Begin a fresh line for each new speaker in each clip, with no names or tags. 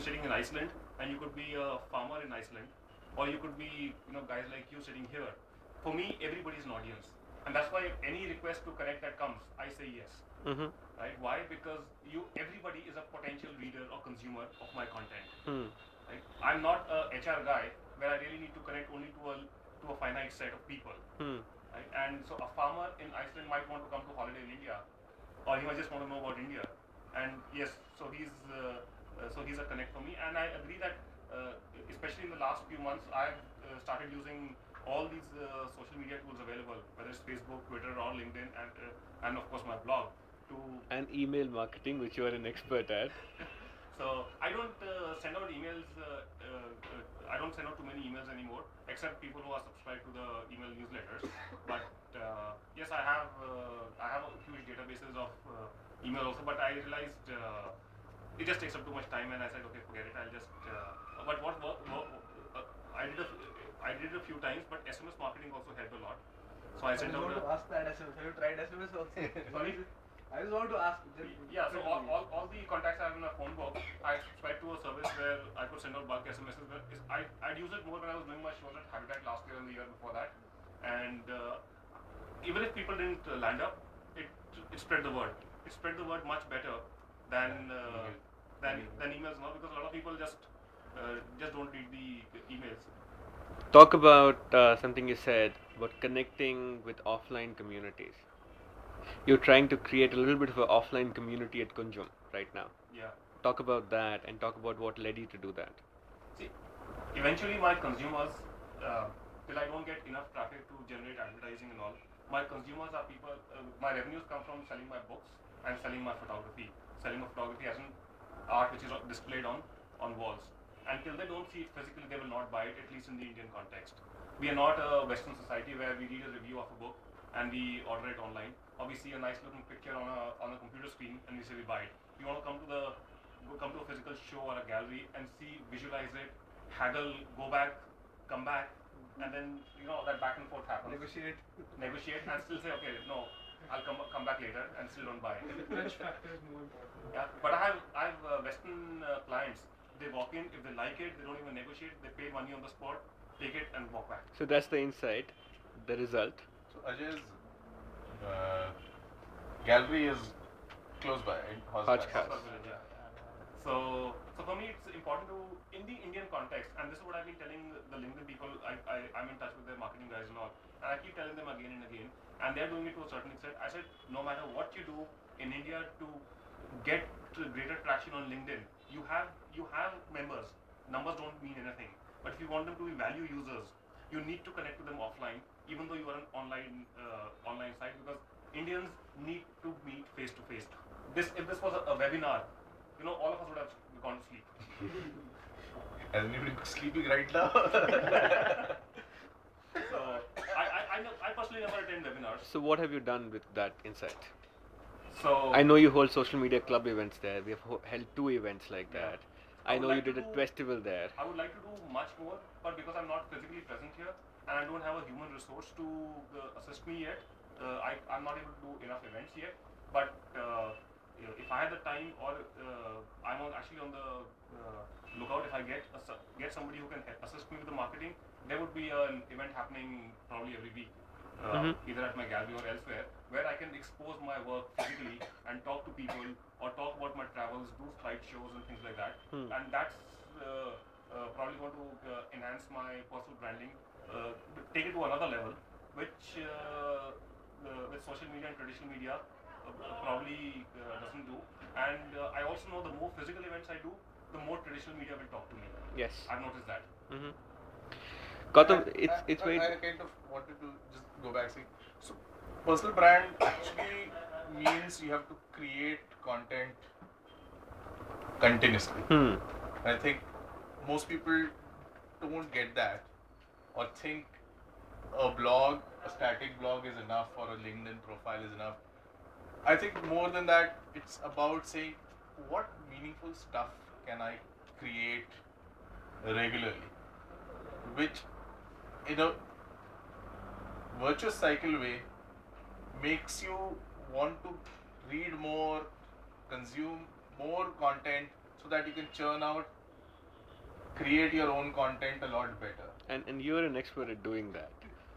sitting in Iceland and you could be a farmer in Iceland, or you could be, guys like you sitting here. For me, everybody's an audience, and that's why any request to connect that comes, I say yes. Right? Why? Because everybody is a potential reader or consumer of my content. Right? I'm not a HR guy where I really need to connect only to a finite set of people. Right? And so a farmer in Iceland might want to come to holiday in India, or he might just want to know about India. And yes, so he's a connect for me. And I agree that especially in the last few months, I've started using all these social media tools available, whether it's Facebook, Twitter, or LinkedIn, and of course my blog.
And email marketing, which you are an expert at.
So I don't send out emails. I don't send out too many emails anymore, except people who are subscribed to the email newsletters. But yes, I have a huge databases of email also. But I realized it just takes up too much time, and I said, okay, forget it. I'll just. But I did it a few times, but SMS marketing also helped a lot. So I sent out.
I want to ask that SMS. Have you tried SMS also?
Sorry.
I just want to ask.
Yeah, so all the contacts I have in my phone book, I subscribe to a service where I could send out bulk SMSs. I'd use it more when I was doing my shows at Habitat last year and the year before that. And even if people didn't land up, it spread the word. It spread the word much better than emails now, because a lot of people just don't read the emails.
Talk about something you said about connecting with offline communities. You're trying to create a little bit of an offline community at Kunjum right now.
Yeah.
Talk about that and talk about what led you to do that.
See, eventually my consumers, till I don't get enough traffic to generate advertising and all, my consumers are people, my revenues come from selling my books and selling my photography. Selling my photography as an art which is displayed on walls. Until they don't see it physically, they will not buy it, at least in the Indian context. We are not a Western society where we read a review of a book and we order it online, or we see a nice looking picture on a computer screen and we say we buy it. We want to come to a physical show or a gallery and visualize it, haggle, go back, come back, and then that back and forth happens.
Negotiate
and still say, okay, no, I'll come back later, and still don't buy it.
The French factor is more important.
Yeah, but I have Western clients. They walk in, if they like it, they don't even negotiate. They pay money on the spot, take it, and walk back.
So that's the insight, the result.
So Ajay's gallery is close by, in
Hajj Khas.
Yeah. So for me, it's important to, in the Indian context, and this is what I've been telling the LinkedIn people. I'm in touch with their marketing guys and all, and I keep telling them again and again, and they're doing it to a certain extent. I said, no matter what you do in India to get greater traction on LinkedIn, you have members. Numbers don't mean anything. But if you want them to be value users, you need to connect to them offline, even though you are an online site, because Indians need to meet face to face. If this was a webinar, all of us would have gone to sleep.
Is anybody sleeping right now?
So I personally never attend webinars.
So what have you done with that insight?
So
I know you hold social media club events there. We have held 2 events like that. I know you did a festival there.
I would like to do much more, but because I'm not physically present here and I don't have a human resource to assist me yet, I'm not able to do enough events yet. But if I had the time, or I'm actually on the lookout, if I get somebody who can assist me with the marketing, there would be an event happening probably every week, either at my gallery or elsewhere, where I can expose my work physically and talk to people or talk about my travels, do slide shows and things like that. And that's probably going to enhance my personal branding, take it to another level, which with social media and traditional media probably doesn't do. And I also know the more physical events I do, the more traditional media will talk to me.
Yes.
I've noticed that.
Gautam, it's very...
I kind of wanted to just go back and say, so personal brand actually means you have to create content continuously. I think most people don't get that, or think a static blog is enough, or a LinkedIn profile is enough. I think more than that, it's about saying, what meaningful stuff can I create regularly, which in a virtuous cycle way makes you want to read more, consume more content, so that you can churn out create your own content a lot better.
And you're an expert at doing that.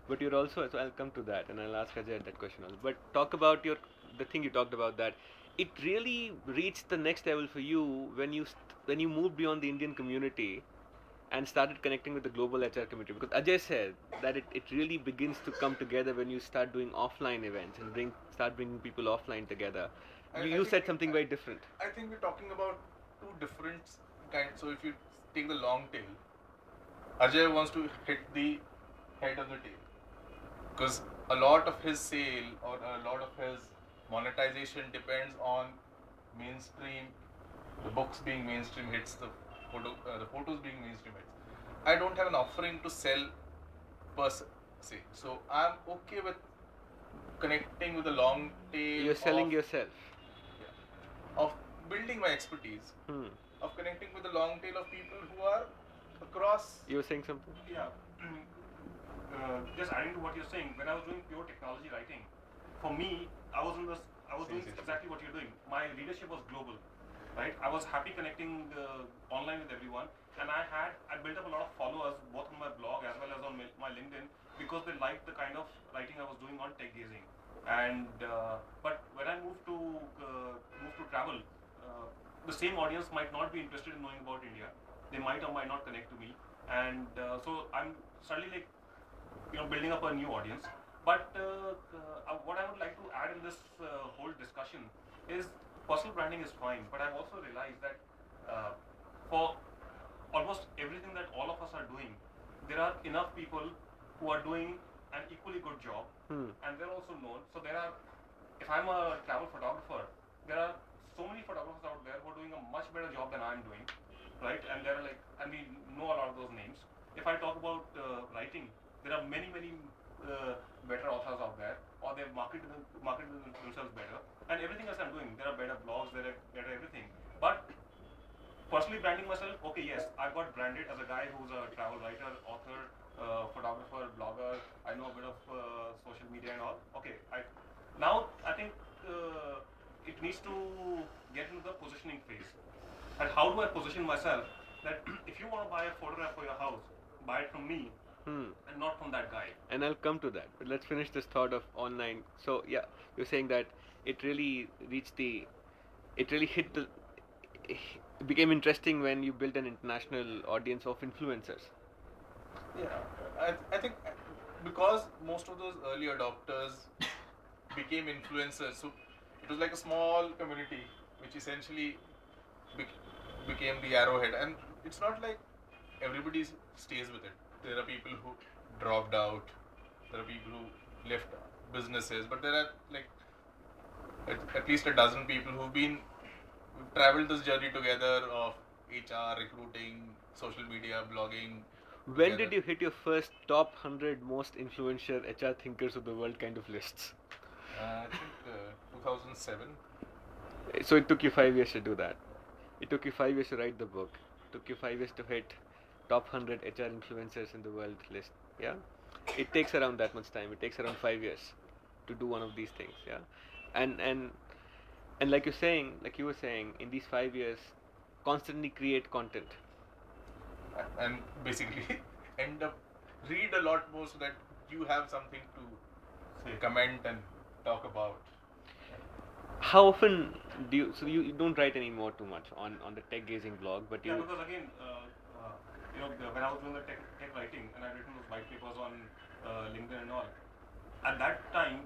But you're also, so I'll come to that and I'll ask Ajay that question also. But talk about the thing you talked about, that it really reached the next level for you when when you moved beyond the Indian community and started connecting with the global HR community. Because Ajay said that it really begins to come together when you start doing offline events and start bringing people offline together. You said something very different.
I think we're talking about two different kinds. So if you take the long tail, Ajay wants to hit the head of the tail, because a lot of his sale or a lot of his monetization depends on mainstream, the books being mainstream hits, the photos being mainstream hits. I don't have an offering to sell per se, so I'm okay with connecting with the long tail.
You're selling yourself.
Of building my expertise, of connecting with the long tail of people who are across.
You were saying something?
Yeah. Just adding to what you're saying, when I was doing pure technology writing, for me, I was doing exactly what you're doing. My leadership was global, right? I was happy connecting online with everyone, and I built up a lot of followers both on my blog as well as on my LinkedIn, because they liked the kind of writing I was doing on tech gazing. And but when I moved to travel, the same audience might not be interested in knowing about India. They might or might not connect to me, and so I'm suddenly building up a new audience. But what I would like to add in this whole discussion is personal branding is fine, but I've also realized that for almost everything that all of us are doing, there are enough people who are doing an equally good job, and they're also known. So if I'm a travel photographer, there are so many photographers out there who are doing a much better job than I'm doing, right? And and we know a lot of those names. If I talk about writing, there are many better authors out there, or they've marketed themselves better. And everything else I'm doing, there are better blogs, there are better everything. But personally branding myself, okay, yes, I got branded as a guy who's a travel writer, author, photographer, blogger. I know a bit of social media and all. Okay, now I think it needs to get into the positioning phase. And how do I position myself that if you want to buy a photograph for your house, buy it from me and not from that guy.
And I'll come to that. But let's finish this thought of online. So yeah, you're saying that it really it became interesting when you built an international audience of influencers.
Yeah, I think because most of those early adopters became influencers, so it was like a small community which essentially became the arrowhead. And it's not like everybody stays with it. There are people who dropped out, there are people who left businesses, but there are like at least a dozen people who've traveled this journey together of HR, recruiting, social media, blogging.
When
together.
did you hit your first top 100 most influential HR thinkers of the world kind of lists?
I think 2007.
So it took you 5 years to do that. It took you 5 years to write the book. It took you 5 years to hit top 100 HR influencers in the world list. Yeah, it takes around that much time. It takes around 5 years to do one of these things. Yeah, and like you were saying, in these 5 years, constantly create content.
And basically read a lot more so that you have something to comment and talk about.
How often do you? So you don't write anymore too much on the tech gazing blog, but you.
Yeah, because again, when I was doing the tech writing and I'd written those white papers on LinkedIn and all, at that time